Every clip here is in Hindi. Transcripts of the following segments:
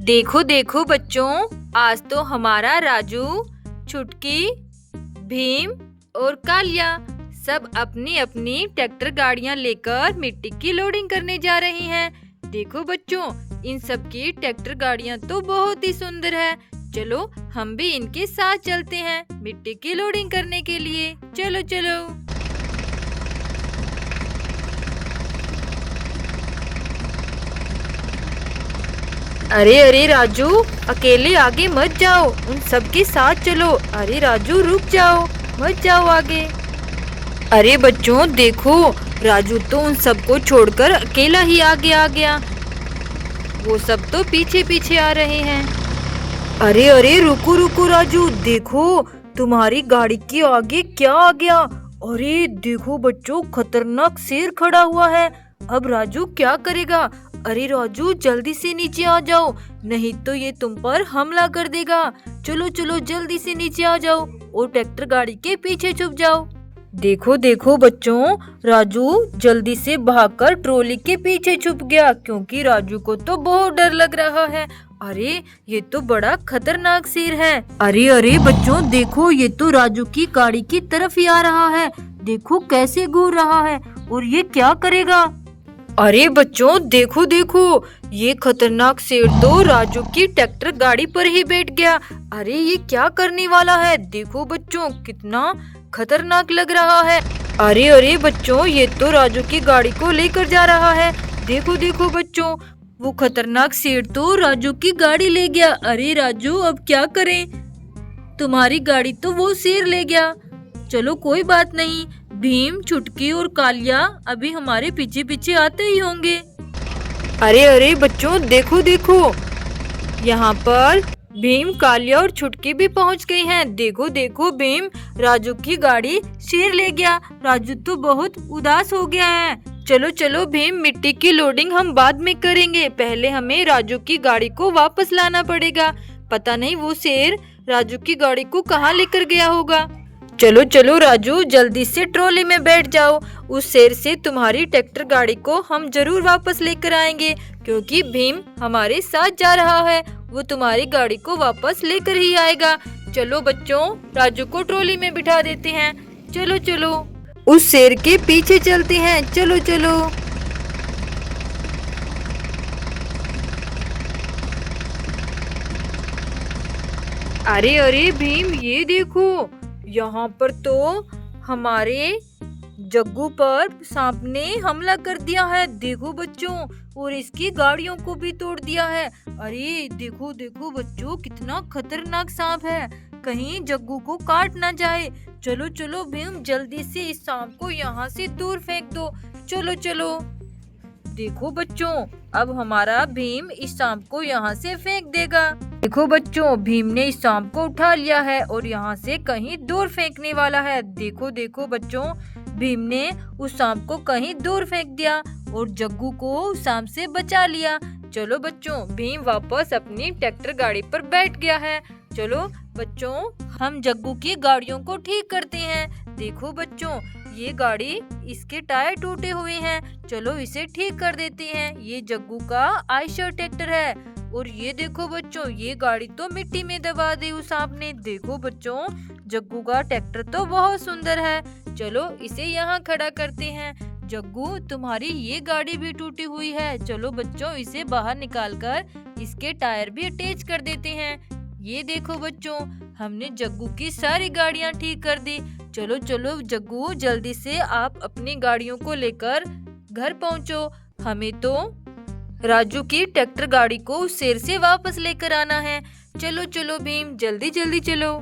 देखो देखो बच्चों, आज तो हमारा राजू, छुटकी, भीम और कालिया सब अपनी अपनी ट्रैक्टर गाड़ियां लेकर मिट्टी की लोडिंग करने जा रही हैं। देखो बच्चों, इन सब की ट्रैक्टर गाड़ियां तो बहुत ही सुंदर है। चलो हम भी इनके साथ चलते हैं मिट्टी की लोडिंग करने के लिए। चलो चलो। अरे अरे राजू, अकेले आगे मत जाओ, उन सबके साथ चलो। अरे राजू रुक जाओ, मत जाओ आगे। अरे बच्चों देखो, राजू तो उन सबको छोड़कर अकेला ही आगे आ गया। वो सब तो पीछे पीछे आ रहे हैं। अरे अरे रुको रुको राजू, देखो तुम्हारी गाड़ी के आगे क्या आ गया। अरे देखो बच्चों, खतरनाक शेर खड़ा हुआ है। अब राजू क्या करेगा? अरे राजू जल्दी से नीचे आ जाओ, नहीं तो ये तुम पर हमला कर देगा। चलो चलो जल्दी से नीचे आ जाओ और ट्रैक्टर गाड़ी के पीछे छुप जाओ। देखो देखो बच्चों, राजू जल्दी से भागकर ट्रॉली के पीछे छुप गया, क्योंकि राजू को तो बहुत डर लग रहा है। अरे ये तो बड़ा खतरनाक शेर है। अरे अरे बच्चों देखो, ये तो राजू की गाड़ी की तरफ ही आ रहा है। देखो कैसे घूर रहा है, और ये क्या करेगा? अरे बच्चों देखो देखो, ये खतरनाक शेर तो राजू की ट्रैक्टर गाड़ी पर ही बैठ गया। अरे ये क्या करने वाला है? देखो बच्चों कितना खतरनाक लग रहा है। अरे अरे बच्चों, ये तो राजू की गाड़ी को लेकर जा रहा है। देखो देखो बच्चों, वो खतरनाक शेर तो राजू की गाड़ी ले गया। अरे राजू अब क्या करें? तुम्हारी गाड़ी तो वो शेर ले गया। चलो कोई बात नहीं, भीम, छुटकी और कालिया अभी हमारे पीछे पीछे आते ही होंगे। अरे अरे बच्चों देखो देखो, यहाँ पर भीम, कालिया और छुटकी भी पहुँच गई हैं। देखो देखो भीम, राजू की गाड़ी शेर ले गया। राजू तो बहुत उदास हो गया है। चलो चलो भीम, मिट्टी की लोडिंग हम बाद में करेंगे, पहले हमें राजू की गाड़ी को वापस लाना पड़ेगा। पता नहीं वो शेर राजू की गाड़ी को कहाँ लेकर गया होगा। चलो चलो राजू, जल्दी से ट्रॉली में बैठ जाओ। उस शेर से तुम्हारी ट्रैक्टर गाड़ी को हम जरूर वापस लेकर आएंगे, क्योंकि भीम हमारे साथ जा रहा है। वो तुम्हारी गाड़ी को वापस लेकर ही आएगा। चलो बच्चों, राजू को ट्रॉली में बिठा देते हैं। चलो चलो, उस शेर के पीछे चलते हैं। चलो चलो। अरे अरे भीम, ये देखो, यहाँ पर तो हमारे जग्गू पर सांप ने हमला कर दिया है। देखो बच्चों, और इसकी गाड़ियों को भी तोड़ दिया है। अरे देखो देखो बच्चों, कितना खतरनाक सांप है, कहीं जग्गू को काट ना जाए। चलो चलो भीम, जल्दी से इस सांप को यहाँ से दूर फेंक दो। चलो चलो। देखो बच्चों, अब हमारा भीम इस सांप को यहाँ से फेंक देगा। देखो बच्चों, भीम ने इस सांप को उठा लिया है और यहाँ से कहीं दूर फेंकने वाला है। देखो देखो बच्चों, भीम ने उस सांप को कहीं दूर फेंक दिया और जग्गू को उस सांप से बचा लिया। चलो बच्चों, भीम वापस अपनी ट्रैक्टर गाड़ी पर बैठ गया है। चलो बच्चों, हम जग्गू की गाड़ियों को ठीक करते हैं। देखो बच्चों, ये गाड़ी, इसके टायर टूटे हुए हैं। चलो इसे ठीक कर देते हैं। ये जग्गू का आयशर ट्रैक्टर है। और ये देखो बच्चों, ये गाड़ी तो मिट्टी में दबा दी उस सांप ने। देखो बच्चों, जग्गू का ट्रैक्टर तो बहुत सुंदर है। चलो इसे यहाँ खड़ा करते हैं। जग्गू, तुम्हारी ये गाड़ी भी टूटी हुई है। चलो बच्चों, इसे बाहर निकालकर इसके टायर भी अटैच कर देते हैं। ये देखो बच्चों, हमने जग्गू की सारी गाड़ियाँ ठीक कर दी। चलो चलो जग्गू, जल्दी से आप अपनी गाड़ियों को लेकर घर पहुँचो। हमें तो राजू की ट्रैक्टर गाड़ी को उस शेर से वापस लेकर आना है। चलो चलो भीम, जल्दी जल्दी चलो।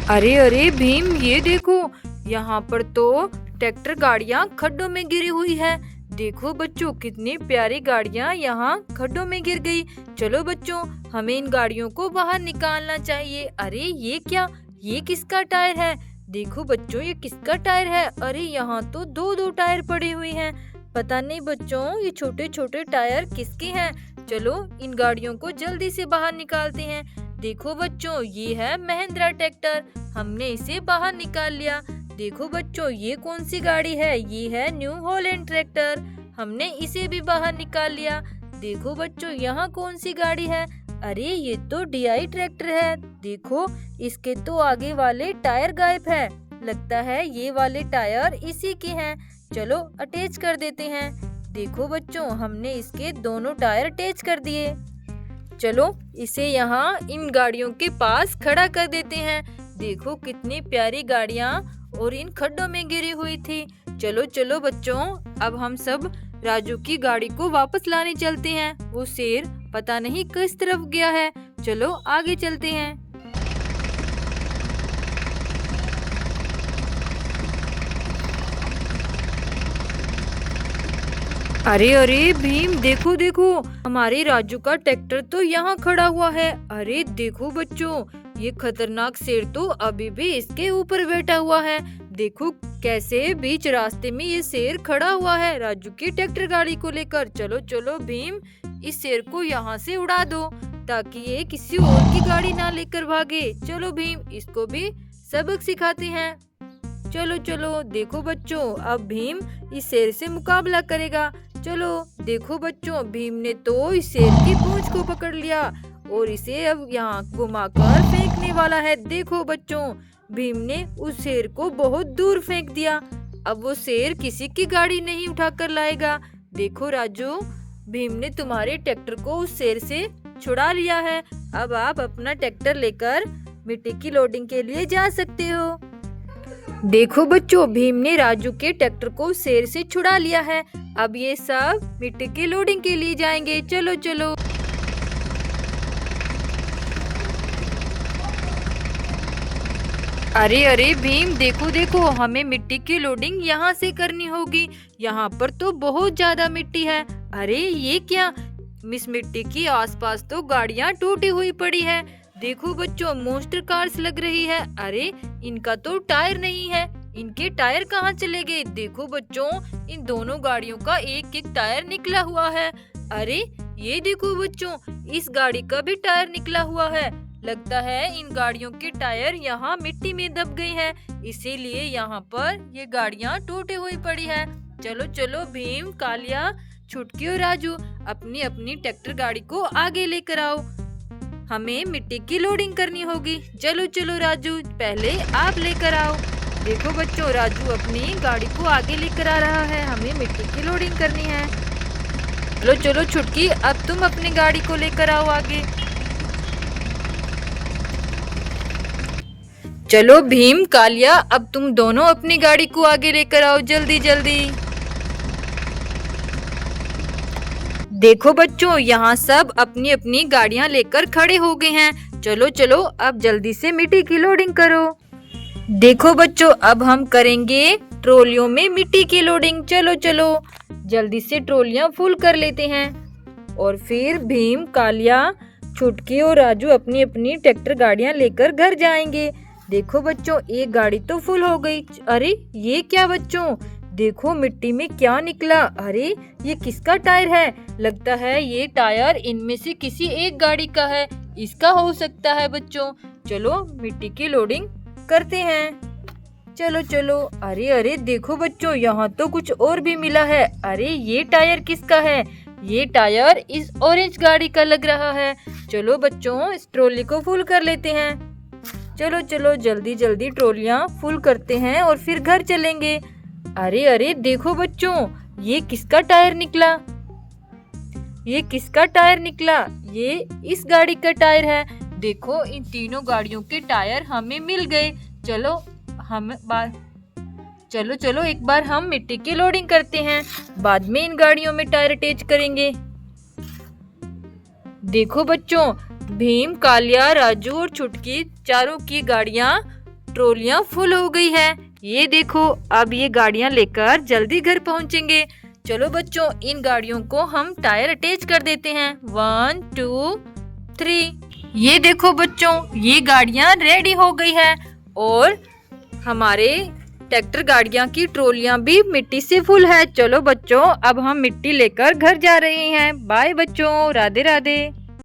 अरे अरे भीम, ये देखो, यहाँ पर तो ट्रैक्टर गाड़ियाँ खड्डों में गिरी हुई है। देखो बच्चों, कितनी प्यारी गाड़ियाँ यहाँ खड्डों में गिर गई। चलो बच्चों, हमें इन गाड़ियों को बाहर निकालना चाहिए। अरे ये क्या, ये किसका टायर है? देखो बच्चों, ये किसका टायर है? अरे यहाँ तो दो दो टायर पड़े हुए हैं। पता नहीं बच्चों, ये छोटे छोटे टायर किसके हैं। चलो इन गाड़ियों को जल्दी से बाहर निकालते हैं। देखो बच्चों, ये है महिंद्रा ट्रैक्टर, हमने इसे बाहर निकाल लिया। देखो बच्चों, ये कौन सी गाड़ी है? ये है न्यू हॉलैंड ट्रैक्टर, हमने इसे भी बाहर निकाल लिया। देखो बच्चों, यहाँ कौन सी गाड़ी है? अरे ये तो DI ट्रैक्टर है। देखो इसके तो आगे वाले टायर गायब है। लगता है ये वाले टायर इसी के हैं। चलो अटैच कर देते हैं। देखो बच्चों, हमने इसके दोनों टायर अटैच कर दिए। चलो इसे यहाँ इन गाड़ियों के पास खड़ा कर देते हैं। देखो कितनी प्यारी गाड़ियाँ और इन खड्डों में गिरी हुई थी। चलो चलो बच्चों, अब हम सब राजू की गाड़ी को वापस लाने चलते हैं। वो शेर पता नहीं किस तरफ गया है। चलो आगे चलते हैं। अरे अरे भीम, देखो देखो, हमारे राजू का ट्रैक्टर तो यहाँ खड़ा हुआ है। अरे देखो बच्चों, ये खतरनाक शेर तो अभी भी इसके ऊपर बैठा हुआ है। देखो कैसे बीच रास्ते में ये शेर खड़ा हुआ है राजू की ट्रैक्टर गाड़ी को लेकर। चलो चलो भीम, इस शेर को यहाँ से उड़ा दो ताकि ये किसी और की गाड़ी ना लेकर भागे। चलो भीम, इसको भी सबक सिखाते हैं। चलो चलो, देखो बच्चों, अब भीम इस शेर से मुकाबला करेगा। चलो देखो बच्चों, भीम ने तो इस शेर की पूंछ को पकड़ लिया और इसे अब यहाँ घुमाकर फेंकने वाला है। देखो बच्चों, भीम ने उस शेर को बहुत दूर फेंक दिया। अब वो शेर किसी की गाड़ी नहीं उठाकर लाएगा। देखो राजू, भीम ने तुम्हारे ट्रैक्टर को उस शेर से छुड़ा लिया है। अब आप अपना ट्रैक्टर लेकर मिट्टी की लोडिंग के लिए जा सकते हो। देखो बच्चों, भीम ने राजू के ट्रैक्टर को शेर से छुड़ा लिया है। अब ये सब मिट्टी की लोडिंग के लिए जाएंगे। चलो चलो। अरे अरे भीम, देखो देखो, हमें मिट्टी की लोडिंग यहाँ से करनी होगी। यहाँ पर तो बहुत ज्यादा मिट्टी है। अरे ये क्या, इस मिट्टी की आसपास तो गाड़ियाँ टूटी हुई पड़ी है। देखो बच्चों, मॉन्स्टर कार्स लग रही है। अरे इनका तो टायर नहीं है। इनके टायर कहाँ चले गए? देखो बच्चों, इन दोनों गाड़ियों का एक एक टायर निकला हुआ है। अरे ये देखो बच्चों, इस गाड़ी का भी टायर निकला हुआ है। लगता है इन गाड़ियों के टायर यहाँ मिट्टी में दब गए हैं, इसीलिए यहाँ पर ये गाड़ियाँ टूटी हुई पड़ी है। चलो चलो भीम, कालिया, छुटकी और राजू, अपनी अपनी ट्रैक्टर गाड़ी को आगे लेकर आओ। हमें मिट्टी की लोडिंग करनी होगी। चलो चलो राजू, पहले आप लेकर आओ। देखो बच्चों, राजू अपनी गाड़ी को आगे लेकर आ रहा है। हमें मिट्टी की लोडिंग करनी है। चलो चलो छुटकी, अब तुम अपनी गाड़ी को लेकर आओ आगे। चलो भीम, कालिया, अब तुम दोनों अपनी गाड़ी को आगे लेकर आओ, जल्दी जल्दी। देखो बच्चों, यहाँ सब अपनी अपनी गाड़ियाँ लेकर खड़े हो गए हैं। चलो चलो, अब जल्दी से मिट्टी की लोडिंग करो। देखो बच्चों, अब हम करेंगे ट्रॉलियों में मिट्टी की लोडिंग। चलो चलो, जल्दी से ट्रॉलियाँ फुल कर लेते हैं और फिर भीम, कालिया, छुटकी और राजू अपनी अपनी ट्रैक्टर गाड़ियाँ लेकर घर जाएंगे। देखो बच्चों, एक गाड़ी तो फुल हो गई। अरे ये क्या बच्चों, देखो मिट्टी में क्या निकला। अरे ये किसका टायर है? लगता है ये टायर इनमें से किसी एक गाड़ी का है। इसका हो सकता है बच्चों। चलो मिट्टी की लोडिंग करते हैं। चलो चलो। अरे अरे देखो बच्चों, यहाँ तो कुछ और भी मिला है। अरे ये टायर किसका है? ये टायर इस ऑरेंज गाड़ी का लग रहा है। चलो बच्चों, इस ट्रॉली को फुल कर लेते हैं। चलो चलो, जल्दी जल्दी ट्रॉलियाँ फुल करते हैं और फिर घर चलेंगे। अरे अरे देखो बच्चों, ये किसका टायर निकला? ये किसका टायर निकला? ये इस गाड़ी का टायर है। देखो इन तीनों गाड़ियों के टायर हमें मिल गए। चलो चलो एक बार हम मिट्टी की लोडिंग करते हैं, बाद में इन गाड़ियों में टायर अटैच करेंगे। देखो बच्चों, भीम, कालिया, राजू और छुटकी चारों की गाड़ियाँ ट्रॉलियाँ फुल हो गई है। ये देखो, अब ये गाड़ियाँ लेकर जल्दी घर पहुँचेंगे। चलो बच्चों, इन गाड़ियों को हम टायर अटैच कर देते हैं। 1 2 3। ये देखो बच्चों, ये गाड़ियाँ रेडी हो गई है और हमारे ट्रैक्टर गाड़ियाँ की ट्रॉलियाँ भी मिट्टी से फुल है। चलो बच्चों, अब हम मिट्टी लेकर घर जा रहे हैं। बाय बच्चों, राधे राधे।